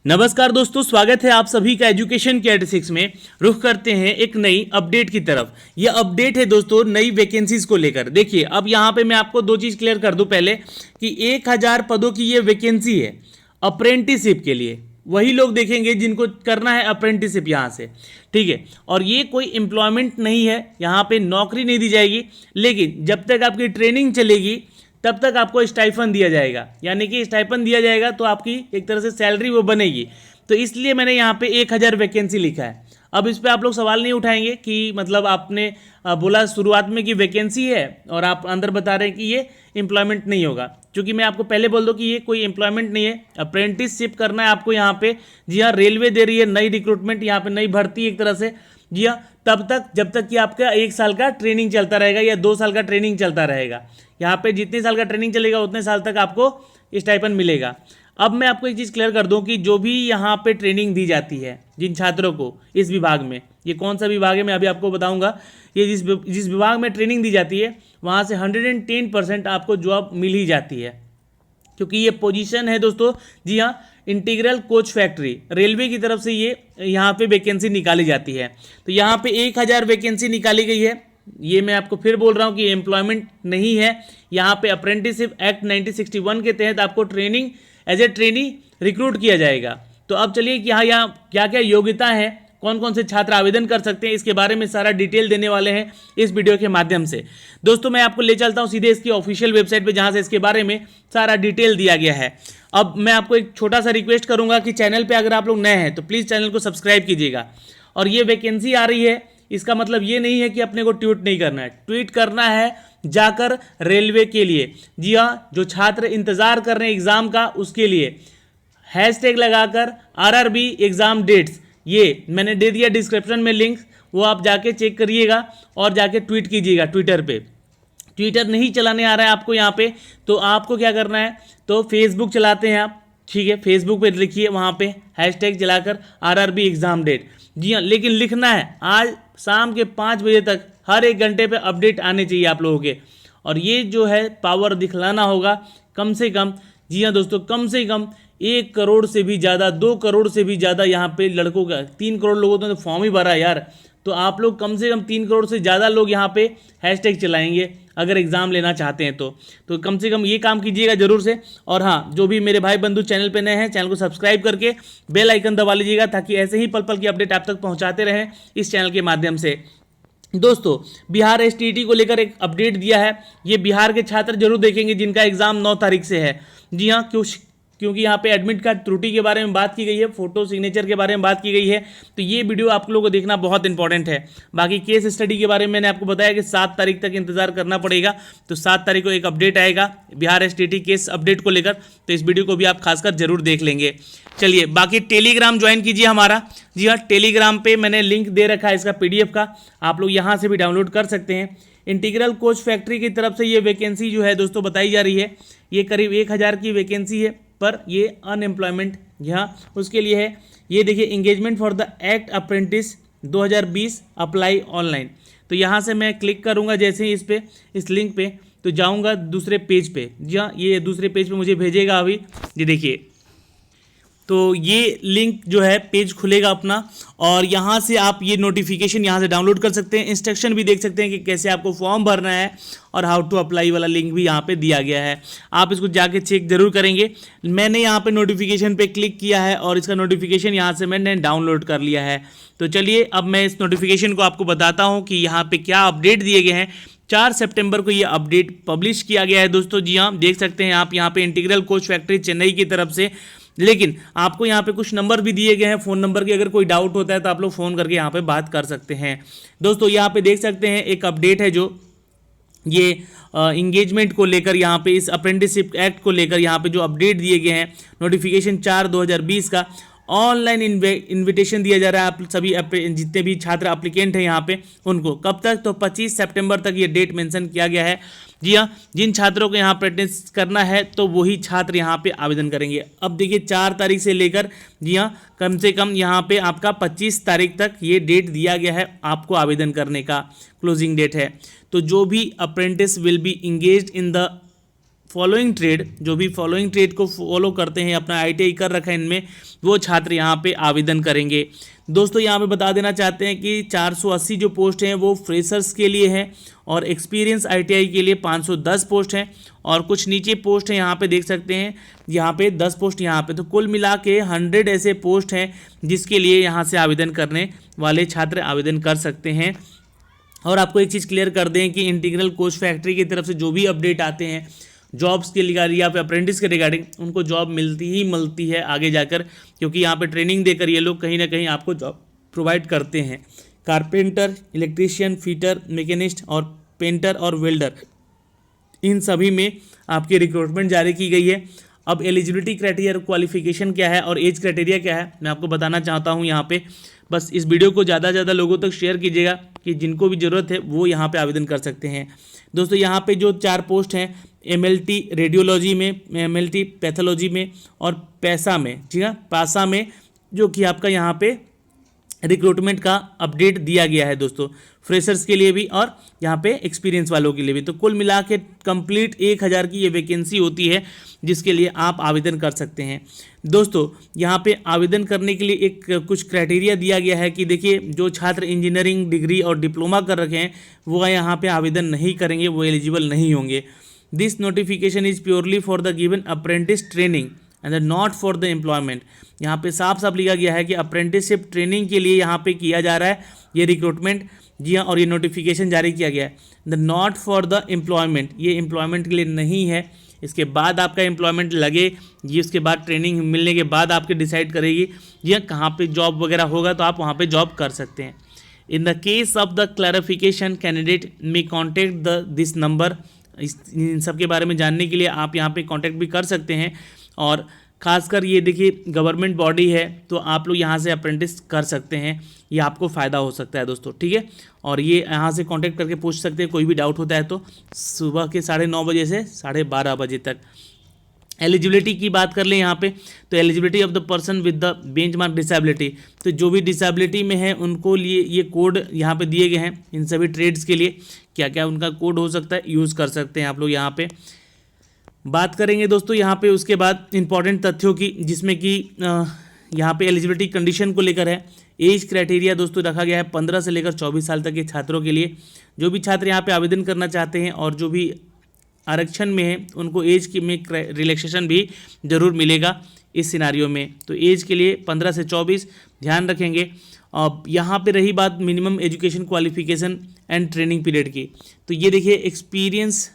नमस्कार दोस्तों, स्वागत है आप सभी का एजुकेशन के 86 में। रुख करते हैं एक नई अपडेट की तरफ। यह अपडेट है दोस्तों नई वैकेंसीज को लेकर। देखिए, अब यहाँ पे मैं आपको दो चीज़ क्लियर कर दूं पहले कि 1000 पदों की ये वैकेंसी है अप्रेंटिसशिप के लिए। वही लोग देखेंगे जिनको करना है अप्रेंटिसशिप यहाँ से, ठीक है। और ये कोई एम्प्लॉयमेंट नहीं है, यहाँ पे नौकरी नहीं दी जाएगी, लेकिन जब तक आपकी ट्रेनिंग चलेगी तब तक आपको स्टाइफन दिया जाएगा। यानी कि स्टाइफन दिया जाएगा तो आपकी एक तरह से सैलरी वो बनेगी। तो इसलिए मैंने यहाँ पे 1000 वैकेंसी लिखा है। अब इस पे आप लोग सवाल नहीं उठाएंगे कि मतलब आपने बोला शुरुआत में कि वैकेंसी है और आप अंदर बता रहे हैं कि ये एम्प्लॉयमेंट नहीं होगा। क्योंकि मैं आपको पहले बोल दूं कि ये कोई एम्प्लॉयमेंट नहीं है, अप्रेंटिसशिप करना है आपको यहाँ पे। जी हाँ, रेलवे दे रही है नई रिक्रूटमेंट, यहाँ पे नई भर्ती एक तरह से। जी हाँ, तब तक जब तक कि आपका 1 साल का ट्रेनिंग चलता रहेगा या 2 साल का ट्रेनिंग चलता रहेगा। यहाँ पे जितने साल का ट्रेनिंग चलेगा उतने साल तक आपको स्टाइपेंड मिलेगा। अब मैं आपको एक चीज़ क्लियर कर दूं कि जो भी यहाँ पे ट्रेनिंग दी जाती है जिन छात्रों को इस विभाग में, ये कौन सा विभाग है मैं अभी आपको बताऊंगा। ये जिस विभाग में ट्रेनिंग दी जाती है वहाँ से 110% आपको जॉब मिल ही जाती है। क्योंकि ये पोजीशन है दोस्तों, जी हाँ, इंटीग्रल कोच फैक्ट्री रेलवे की तरफ से ये यहाँ पे वैकेंसी निकाली जाती है। तो यहाँ पे 1000 वैकेंसी निकाली गई है। ये मैं आपको फिर बोल रहा हूँ कि एम्प्लॉयमेंट नहीं है। यहाँ पे अप्रेंटिसशिप एक्ट 1961 के तहत आपको training as a trainee recruit किया जाएगा। तो अब चलिए कि यहाँ क्या क्या योग्यता है, कौन कौन से छात्र आवेदन कर सकते हैं, इसके बारे में सारा डिटेल देने वाले हैं इस वीडियो के माध्यम से। दोस्तों मैं आपको ले चलता हूँ सीधे इसकी ऑफिशियल वेबसाइट पे, जहाँ से इसके बारे में सारा डिटेल दिया गया है। अब मैं आपको एक छोटा सा रिक्वेस्ट करूँगा कि चैनल पे अगर आप लोग नए हैं तो प्लीज़ चैनल को सब्सक्राइब कीजिएगा। और ये वैकेंसी आ रही है, इसका मतलब ये नहीं है कि अपने को ट्वीट नहीं करना है, ट्वीट करना है जाकर रेलवे के लिए। जी हाँ, जो छात्र इंतज़ार कर रहे हैं एग्ज़ाम का उसके लिए हैशटैग लगाकर RRB एग्ज़ाम डेट्स, ये मैंने दे दिया डिस्क्रिप्शन में लिंक, वो आप जाके चेक करिएगा और जाके ट्वीट कीजिएगा ट्विटर पे। ट्विटर नहीं चलाने आ रहा है आपको यहाँ पे, तो आपको क्या करना है, तो फेसबुक चलाते हैं आप, ठीक है, फेसबुक पे लिखिए वहाँ पे हैशटैग चलाकर RRB एग्ज़ाम डेट। जी हाँ, लेकिन लिखना है आज शाम के 5 बजे तक, हर 1 घंटे पे अपडेट आने चाहिए आप लोगों के। और ये जो है पावर दिखलाना होगा कम से कम। जी हाँ दोस्तों, कम से कम 1 करोड़ से भी ज़्यादा, 2 करोड़ से भी ज़्यादा यहाँ पे लड़कों का, 3 करोड़ लोगों ने तो फॉर्म ही भरा यार। तो आप लोग कम से कम 3 करोड़ से ज़्यादा लोग यहाँ पे हैशटैग चलाएंगे अगर एग्ज़ाम लेना चाहते हैं तो कम से कम ये काम कीजिएगा ज़रूर से। और हाँ, जो भी मेरे भाई बंधु चैनल पे नए हैं, चैनल को सब्सक्राइब करके बेल आइकन दबा लीजिएगा, ताकि ऐसे ही पल पल की अपडेट आप तक पहुँचाते रहें इस चैनल के माध्यम से। दोस्तों, बिहार STT को लेकर एक अपडेट दिया है। ये बिहार के छात्र जरूर देखेंगे जिनका एग्ज़ाम 9 तारीख से है। जी हाँ, क्योंकि यहाँ पे एडमिट कार्ड त्रुटि के बारे में बात की गई है, फोटो सिग्नेचर के बारे में बात की गई है, तो ये वीडियो आप लोगों को देखना बहुत इंपॉर्टेंट है। बाकी केस स्टडी के बारे में मैंने आपको बताया कि 7 तारीख तक इंतजार करना पड़ेगा। तो 7 तारीख को एक अपडेट आएगा बिहार STT केस अपडेट को लेकर, तो इस वीडियो को भी आप खासकर जरूर देख लेंगे। चलिए, बाकी टेलीग्राम ज्वाइन कीजिए हमारा। जी हाँ, टेलीग्राम पे मैंने लिंक दे रखा है इसका PDF का, आप लोग यहाँ से भी डाउनलोड कर सकते हैं। इंटीग्रल कोच फैक्ट्री की तरफ से ये वैकेंसी जो है दोस्तों बताई जा रही है, ये करीब 1000 की वैकेंसी है, पर ये अनएम्प्लॉयमेंट यहाँ उसके लिए है। ये देखिए, engagement for the act apprentice 2020 apply online. तो यहाँ से मैं क्लिक करूँगा जैसे ही इस लिंक पे, तो जाऊँगा दूसरे पेज पे। जी हाँ, ये दूसरे पेज पे मुझे भेजेगा अभी, ये देखिए। तो ये लिंक जो है पेज खुलेगा अपना, और यहाँ से आप ये नोटिफिकेशन यहाँ से डाउनलोड कर सकते हैं। इंस्ट्रक्शन भी देख सकते हैं कि कैसे आपको फॉर्म भरना है, और हाउ टू अप्लाई वाला लिंक भी यहाँ पे दिया गया है। आप इसको जाके चेक जरूर करेंगे। मैंने यहाँ पे नोटिफिकेशन पे क्लिक किया है और इसका नोटिफिकेशन यहाँ से मैंने डाउनलोड कर लिया है। तो चलिए, अब मैं इस नोटिफिकेशन को आपको बताता हूँ कि यहाँ पे क्या अपडेट दिए गए हैं। 4 सितंबर को ये अपडेट पब्लिश किया गया है दोस्तों। जी हाँ, देख सकते हैं आप यहाँ पे इंटीग्रल कोच फैक्ट्री चेन्नई की तरफ से। लेकिन आपको यहाँ पे कुछ नंबर भी दिए गए हैं फ़ोन नंबर के, अगर कोई डाउट होता है तो आप लोग फ़ोन करके यहाँ पे बात कर सकते हैं। दोस्तों यहाँ पे देख सकते हैं एक अपडेट है जो ये इंगेजमेंट को लेकर, यहाँ पे इस अप्रेंटिसशिप एक्ट को लेकर यहाँ पे जो अपडेट दिए गए हैं, नोटिफिकेशन 4/2020 का ऑनलाइन इन्विटेशन दिया जा रहा है आप सभी जितने भी छात्र एप्लीकेंट हैं यहाँ पे उनको। कब तक, तो 25 सितंबर तक ये डेट मेंशन किया गया है। जी हाँ, जिन छात्रों को यहाँ प्रैक्टिस करना है तो वही छात्र यहाँ पे आवेदन करेंगे। अब देखिए 4 तारीख से लेकर, जी हाँ, कम से कम यहाँ पे आपका 25 तारीख तक ये डेट दिया गया है आपको आवेदन करने का, क्लोजिंग डेट है। तो जो भी apprentice will be engaged in the following trade, जो भी फॉलोइंग ट्रेड को फॉलो करते हैं, अपना ITI कर रखा है इनमें, वो छात्र यहाँ पे आवेदन करेंगे। दोस्तों यहाँ पे बता देना चाहते हैं कि 480 जो पोस्ट हैं वो फ्रेशर्स के लिए हैं और एक्सपीरियंस ITI के लिए 510 पोस्ट हैं और कुछ नीचे पोस्ट हैं, यहाँ पे देख सकते हैं, यहाँ पे 10 पोस्ट यहाँ पे, तो कुल मिला के 100 ऐसे पोस्ट हैं जिसके लिए यहाँ से आवेदन करने वाले छात्र आवेदन कर सकते हैं। और आपको एक चीज़ क्लियर कर दें कि इंटीग्रल कोच फैक्ट्री की तरफ से जो भी अपडेट आते हैं जॉब्स के रिगार्डिंग या फिर अप्रेंटिस के रिगार्डिंग, उनको जॉब मिलती है आगे जाकर, क्योंकि यहाँ पे ट्रेनिंग देकर ये लोग कहीं ना कहीं आपको जॉब प्रोवाइड करते हैं। कारपेंटर, इलेक्ट्रीशियन, फिटर, मैकेनिस्ट और पेंटर और वेल्डर, इन सभी में आपकी रिक्रूटमेंट जारी की गई है। अब एलिजिबिलिटी क्राइटेरिया, क्वालिफिकेशन क्या है और एज क्राइटेरिया क्या है, मैं आपको बताना चाहता हूँ यहाँ पे। बस इस वीडियो को ज़्यादा से ज़्यादा लोगों तक शेयर कीजिएगा कि जिनको भी ज़रूरत है वो यहाँ पे आवेदन कर सकते हैं। दोस्तों यहाँ पे जो 4 पोस्ट हैं, MLT रेडियोलॉजी में, MLT पैथोलॉजी में और पैसा में, ठीक है, पासा में, जो कि आपका यहाँ पे रिक्रूटमेंट का अपडेट दिया गया है दोस्तों, फ्रेशर्स के लिए भी और यहाँ पे एक्सपीरियंस वालों के लिए भी। तो कुल मिला के कंप्लीट 1000 की ये वैकेंसी होती है जिसके लिए आप आवेदन कर सकते हैं। दोस्तों यहाँ पे आवेदन करने के लिए एक कुछ क्राइटेरिया दिया गया है कि देखिए, जो छात्र इंजीनियरिंग डिग्री और डिप्लोमा कर रखे हैं वो यहाँ पे आवेदन नहीं करेंगे, वो एलिजिबल नहीं होंगे। This notification is purely for the given apprentice training and not for the employment. यहाँ पे साफ साफ लिखा गया है कि अप्रेंटिसशिप ट्रेनिंग के लिए यहाँ पे किया जा रहा है ये रिक्रूटमेंट, जी हाँ, और ये नोटिफिकेशन जारी किया गया है। The not for the employment, ये एम्प्लॉयमेंट के लिए नहीं है। इसके बाद आपका एम्प्लॉयमेंट लगे, ये उसके बाद ट्रेनिंग मिलने के बाद आपके डिसाइड करेगी जी हाँ कहाँ पे जॉब वगैरह होगा, तो आप वहाँ पे जॉब कर सकते हैं। In the case of the clarification candidate may contact this number. इन सब के बारे में जानने के लिए आप यहाँ पे कांटेक्ट भी कर सकते हैं। और खासकर ये देखिए, गवर्नमेंट बॉडी है तो आप लोग यहाँ से अप्रेंटिस कर सकते हैं, ये आपको फ़ायदा हो सकता है दोस्तों, ठीक है। और ये यहाँ से कांटेक्ट करके पूछ सकते हैं, कोई भी डाउट होता है तो, सुबह के 9:30 बजे से 12:30 बजे तक। एलिजिबिलिटी की बात कर लें यहाँ पे, तो eligibility of the person with the benchmark disability, तो जो भी डिसेबिलिटी में है उनको लिए ये कोड यहाँ पे दिए गए हैं। इन सभी ट्रेड्स के लिए क्या क्या उनका कोड हो सकता है, यूज़ कर सकते हैं आप लोग यहाँ पे। बात करेंगे दोस्तों यहाँ पे उसके बाद इंपॉर्टेंट तथ्यों की, जिसमें कि यहाँ पे एलिजिबिलिटी कंडीशन को लेकर है। एज क्राइटेरिया दोस्तों रखा गया है 15 से लेकर 24 साल तक के छात्रों के लिए। जो भी छात्र यहाँ पे आवेदन करना चाहते हैं और जो भी आरक्षण में है उनको एज की में रिलैक्सेशन भी ज़रूर मिलेगा इस सिनारियो में। तो एज के लिए 15 से 24 ध्यान रखेंगे। अब यहाँ पे रही बात minimum education qualification and training period की, तो ये देखिए एक्सपीरियंस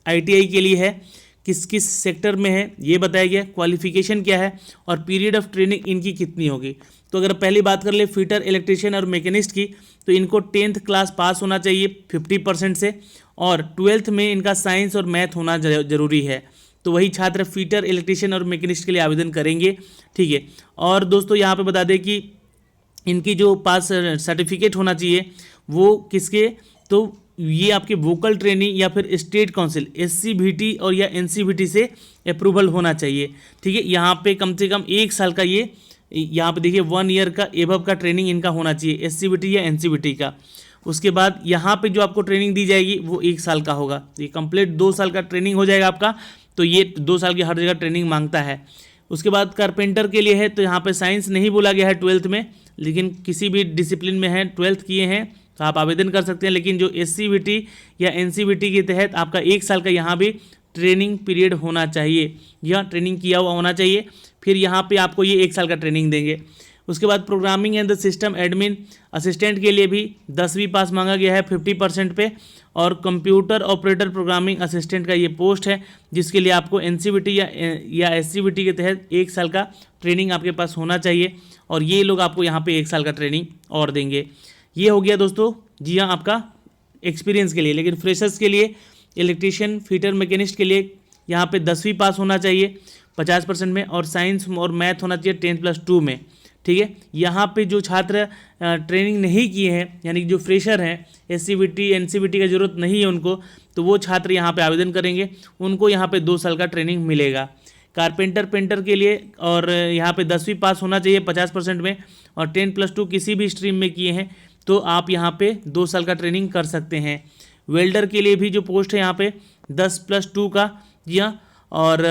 ITI के लिए है, किस किस सेक्टर में है ये बताया गया, क्वालिफिकेशन क्या है और पीरियड ऑफ ट्रेनिंग इनकी कितनी होगी। तो अगर पहली बात कर ले फिटर, इलेक्ट्रीशियन और मैकेनिस्ट की, तो इनको 10th क्लास पास होना चाहिए 50% से, और 12th में इनका साइंस और मैथ होना जरूरी है। तो वही छात्र फिटर, इलेक्ट्रीशियन और मैकेनिस्ट के लिए आवेदन करेंगे, ठीक है। और दोस्तों यहाँ पे बता दें कि इनकी जो पास सर्टिफिकेट होना चाहिए वो किसके, तो ये आपके वोकल ट्रेनिंग या फिर स्टेट काउंसिल SCVT और या NCVT से अप्रूवल होना चाहिए, ठीक है। यहाँ पे कम से कम 1 साल का ये, यहाँ पे देखिए 1 ईयर का एबव का ट्रेनिंग इनका होना चाहिए SCVT या NCVT का। उसके बाद यहाँ पे जो आपको ट्रेनिंग दी जाएगी वो 1 साल का होगा, ये कंप्लीट 2 साल का ट्रेनिंग हो जाएगा आपका, तो ये 2 साल की हर जगह ट्रेनिंग मांगता है। उसके बाद कारपेंटर के लिए है, तो यहाँ पे साइंस नहीं बोला गया है 12th में, लेकिन किसी भी डिसिप्लिन में है 12th किए हैं तो आप आवेदन कर सकते हैं। लेकिन जो SCVT या NCVT के तहत आपका 1 साल का यहाँ भी ट्रेनिंग पीरियड होना चाहिए, यह ट्रेनिंग किया हुआ होना चाहिए, फिर यहाँ पे आपको ये 1 साल का ट्रेनिंग देंगे। उसके बाद programming and the system admin assistant के लिए भी 10वीं पास मांगा गया है 50% पे, और कंप्यूटर ऑपरेटर प्रोग्रामिंग असिस्टेंट का ये पोस्ट है जिसके लिए आपको NCVT या SCVT के तहत 1 साल का ट्रेनिंग आपके पास होना चाहिए, और ये लोग आपको यहाँ पे 1 साल का ट्रेनिंग और देंगे। ये हो गया दोस्तों, जी हाँ, आपका एक्सपीरियंस के लिए। लेकिन फ्रेशर्स के लिए इलेक्ट्रीशियन, फिटर, मैकेनिस्ट के लिए यहाँ पे 10वीं पास होना चाहिए 50% में, और साइंस और मैथ होना चाहिए 10+2 में, ठीक है। यहाँ पे जो छात्र ट्रेनिंग नहीं किए हैं, यानी कि जो फ्रेशर हैं, SCVT NCVT का ज़रूरत नहीं है उनको, तो वो छात्र यहाँ पे आवेदन करेंगे, उनको यहाँ पे 2 साल का ट्रेनिंग मिलेगा। कारपेंटर, पेंटर के लिए और यहाँ पे 10वीं पास होना चाहिए 50% में, और 10+2 किसी भी स्ट्रीम में किए हैं तो आप यहाँ पे 2 साल का ट्रेनिंग कर सकते हैं। वेल्डर के लिए भी जो पोस्ट है यहाँ पे 10+2 का जी हाँ, और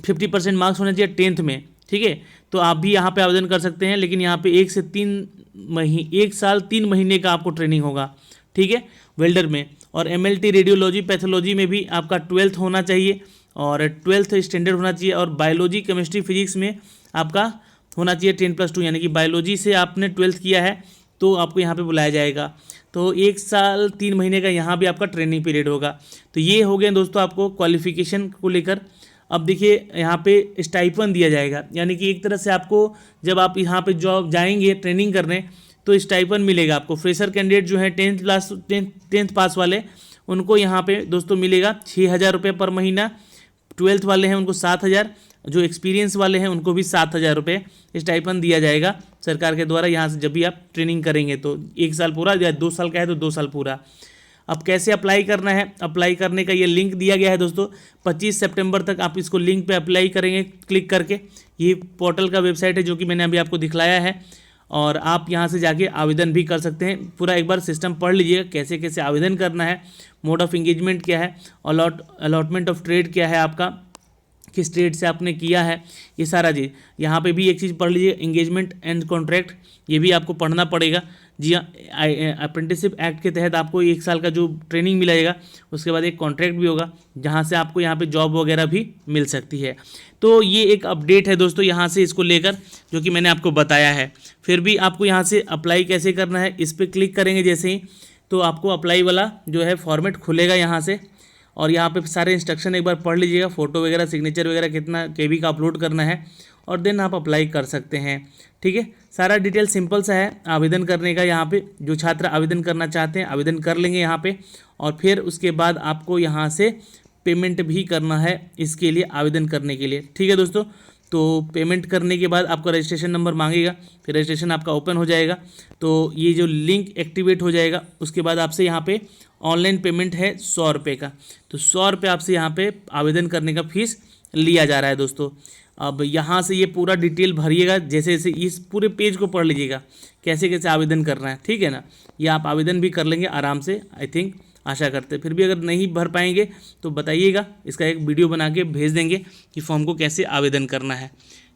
50% मार्क्स होने चाहिए 10th में, ठीक है। तो आप भी यहाँ पे आवेदन कर सकते हैं, लेकिन यहाँ पे 1 साल 3 महीने का आपको ट्रेनिंग होगा, ठीक है, वेल्डर में। और MLT रेडियोलॉजी पैथोलॉजी में भी आपका 12th होना चाहिए और 12th स्टैंडर्ड होना चाहिए। और बायोलॉजी केमिस्ट्री फिजिक्स में आपका होना चाहिए 10+2, यानी कि बायोलॉजी से आपने 12th किया है तो आपको यहाँ पे बुलाया जाएगा। तो 1 साल 3 महीने का यहाँ भी आपका ट्रेनिंग पीरियड होगा। तो ये हो गया दोस्तों आपको क्वालिफिकेशन को लेकर। अब देखिए यहाँ पे स्टाइपन दिया जाएगा, यानी कि एक तरह से आपको जब आप यहाँ पे जॉब जाएंगे ट्रेनिंग करने तो स्टाइपन मिलेगा आपको। फ्रेशर कैंडिडेट जो है 10th पास वाले, उनको यहाँ पे दोस्तों मिलेगा 6,000 रुपये पर महीना। 12th वाले हैं उनको 7,000, जो एक्सपीरियंस वाले हैं उनको भी 7,000 रुपये स्टाइपन दिया जाएगा सरकार के द्वारा। यहाँ से जब भी आप ट्रेनिंग करेंगे तो 1 साल पूरा या 2 साल का है तो 2 साल पूरा। अब कैसे अप्लाई करना है, अप्लाई करने का ये लिंक दिया गया है दोस्तों। 25 सितंबर तक आप इसको लिंक पे अप्लाई करेंगे क्लिक करके। ये पोर्टल का वेबसाइट है जो कि मैंने अभी आपको दिखलाया है, और आप यहाँ से जाके आवेदन भी कर सकते हैं। पूरा एक बार सिस्टम पढ़ लीजिएगा कैसे कैसे आवेदन करना है, मोड ऑफ इंगेजमेंट क्या है, अलॉटमेंट ऑफ ट्रेड क्या है आपका, किस ट्रेड से आपने किया है, ये सारा चीज़। यहाँ पे भी एक चीज़ पढ़ लीजिए, इंगेजमेंट एंड कॉन्ट्रैक्ट, ये भी आपको पढ़ना पड़ेगा। जी हाँ, अप्रेंटिसशिप एक्ट के तहत आपको 1 साल का जो ट्रेनिंग मिलेगा उसके बाद एक कॉन्ट्रैक्ट भी होगा जहाँ से आपको यहाँ पे जॉब वगैरह भी मिल सकती है। तो ये एक अपडेट है दोस्तों यहाँ से इसको लेकर जो कि मैंने आपको बताया है। फिर भी आपको यहाँ से अप्लाई कैसे करना है, इस पर क्लिक करेंगे जैसे ही तो आपको अप्लाई वाला जो है फॉर्मेट खुलेगा यहाँ से, और यहाँ पे सारे इंस्ट्रक्शन एक बार पढ़ लीजिएगा, फ़ोटो वगैरह सिग्नेचर वगैरह कितना KB का अपलोड करना है, और देन आप अप्लाई कर सकते हैं, ठीक है। सारा डिटेल सिंपल सा है आवेदन करने का। यहाँ पे जो छात्र आवेदन करना चाहते हैं आवेदन कर लेंगे यहाँ पे, और फिर उसके बाद आपको यहाँ से पेमेंट भी करना है इसके लिए, आवेदन करने के लिए, ठीक है दोस्तों। तो पेमेंट करने के बाद आपका रजिस्ट्रेशन नंबर मांगेगा, फिर रजिस्ट्रेशन आपका ओपन हो जाएगा। तो ये जो लिंक एक्टिवेट हो जाएगा उसके बाद आपसे यहाँ पे ऑनलाइन पेमेंट है 100 रुपये का। तो 100 रुपये आपसे यहाँ पे आवेदन करने का फीस लिया जा रहा है दोस्तों। अब यहाँ से ये पूरा डिटेल भरिएगा, जैसे जैसे इस पूरे पेज को पढ़ लीजिएगा कैसे कैसे आवेदन करना है, ठीक है ना। ये आप आवेदन भी कर लेंगे आराम से, आई थिंक, आशा करते। फिर भी अगर नहीं भर पाएंगे तो बताइएगा, इसका एक वीडियो बना के भेज देंगे कि फॉर्म को कैसे आवेदन करना है।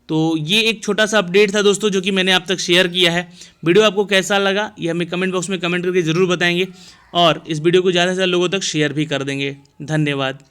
तो ये एक छोटा सा अपडेट था दोस्तों जो कि मैंने आप तक शेयर किया है। वीडियो आपको कैसा लगा ये हमें कमेंट बॉक्स में कमेंट करके ज़रूर बताएंगे, और इस वीडियो को ज़्यादा से ज़्यादा लोगों तक शेयर भी कर देंगे। धन्यवाद।